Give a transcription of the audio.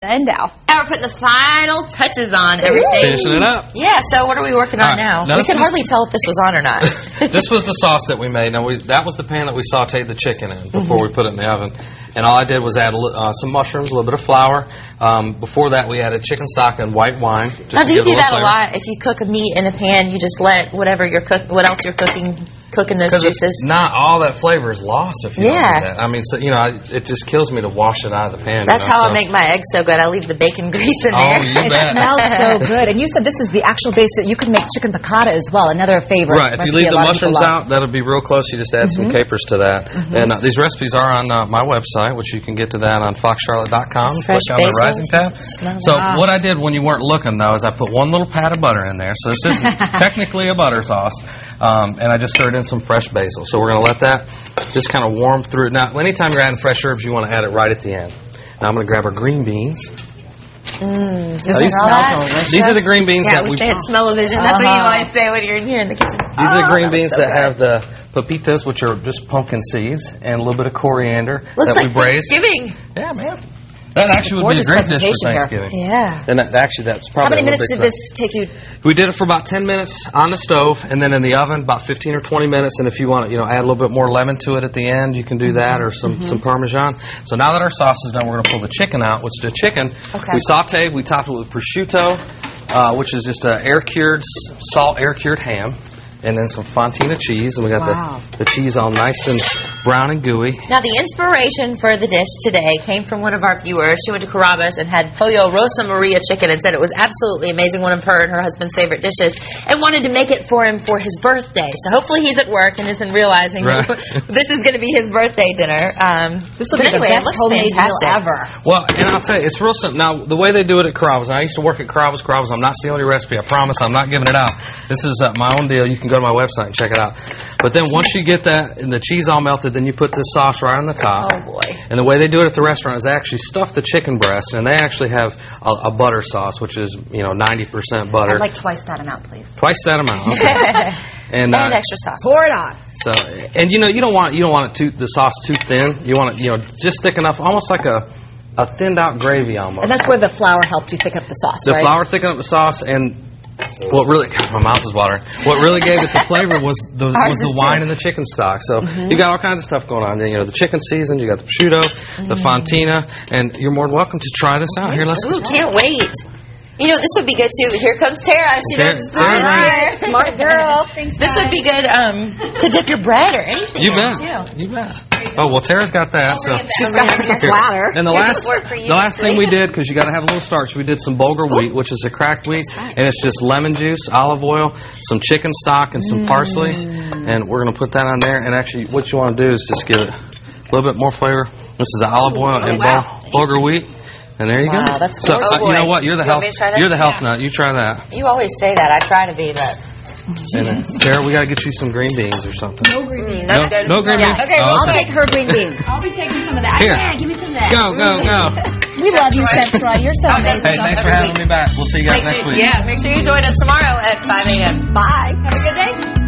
And now. And we're putting the final touches on everything. Finishing it up. Yeah, so what are we working on now? We could hardly tell if this was on or not. This was the sauce that we made. Now, that was the pan that we sauteed the chicken in before we put it in the oven. And all I did was add some mushrooms, a little bit of flour. Before that, we added chicken stock and white wine. Now, do you do that a lot? If you cook a meat in a pan, you just let what else you're cooking in those juices? Not all that flavor is lost if you don't do that. I mean, so, it just kills me to wash it out of the pan. That's how I make my eggs so good. I leave the bacon grease in there. Oh, you bet. It smells so good. And you said this is the actual base that you can make chicken piccata as well, another favorite. Right. If you leave the mushrooms out, that'll be real close. You just add some capers to that. And these recipes are on my website, which you can get to that on foxcharlotte.com. Click on the Rising tab. So what I did when you weren't looking, though, is I put one little pat of butter in there. So this is technically a butter sauce. And I just stirred in some fresh basil. So we're going to let that just kind of warm through. Now, anytime you're adding fresh herbs, you want to add it right at the end. Now I'm going to grab our green beans. These are the green beans that we... Yeah, smell-o-vision. That's what you always say when you're in here in the kitchen. These are the green beans that have the pepitas, which are just pumpkin seeds, and a little bit of coriander that we braise. Thanksgiving. Yeah, man. That actually would be a great dish for Thanksgiving. Yeah. And that's probably. How many minutes did this take you? We did it for about 10 minutes on the stove, and then in the oven about 15 or 20 minutes. And if you want to, add a little bit more lemon to it at the end, you can do that, or some Parmesan. So now that our sauce is done, we're going to pull the chicken out. Which the chicken we sauteed. We topped it with prosciutto, which is just a salt air-cured ham. And then some Fontina cheese, and we got the cheese all nice and brown and gooey. Now, the inspiration for the dish today came from one of our viewers. She went to Carrabba's and had Pollo Rosa Maria chicken and said it was absolutely amazing, one of her and her husband's favorite dishes, and wanted to make it for him for his birthday. So hopefully he's at work and isn't realizing that this is going to be his birthday dinner. This will be the best homemade meal ever. Well, and I'll tell you, it's real simple. Now, the way they do it at Carrabba's, I used to work at Carrabba's. I'm not stealing your recipe. I promise I'm not giving it out. This is my own deal. You can go to my website and check it out. But then once you get that and the cheese all melted, then you put this sauce right on the top. Oh, boy. And the way they do it at the restaurant is they actually stuff the chicken breast, and they actually have a butter sauce, which is 90% butter. I'd like twice that amount, please. Twice that amount. Okay. And extra sauce. Pour it on. So, and you don't want the sauce too thin. You want it just thick enough, almost like a thinned out gravy almost. And that's where the flour helped you thicken up the sauce, right? The flour thickened up the sauce, and what really, my mouth is watering. What really gave it the flavor was the wine and the chicken stock. So you got all kinds of stuff going on. The chicken seasoned, you got the prosciutto, the Fontina, and you're more than welcome to try this out. Here, let's. Ooh, can't wait. This would be good too. Here comes Tara. She knows Tara. Smart girl. This would be good to dip your bread or anything. You bet. You bet. Oh, well, Tara's got that. So she's got a platter. And the last thing we did, because you got to have a little starch, we did some bulgur wheat, which is a cracked wheat, and it's just lemon juice, olive oil, some chicken stock, and some parsley, and we're going to put that on there. And actually, what you want to do is just give it a little bit more flavor. This is olive oil and bulgur wheat. And there you go. That's so, you know what? You're the health nut. You try that. You always say that. I try to be, but... And Tara, we got to get you some green beans or something. No green beans. No green beans? Okay, I'll take her green beans. I'll be taking some of that. Here. Yeah, give me some of that. Go. We love you, Chef Troy. You're so amazing. Hey, thanks for having me back. We'll see you guys next week. Yeah, make sure you join us tomorrow at 5 a.m. Bye. Have a good day.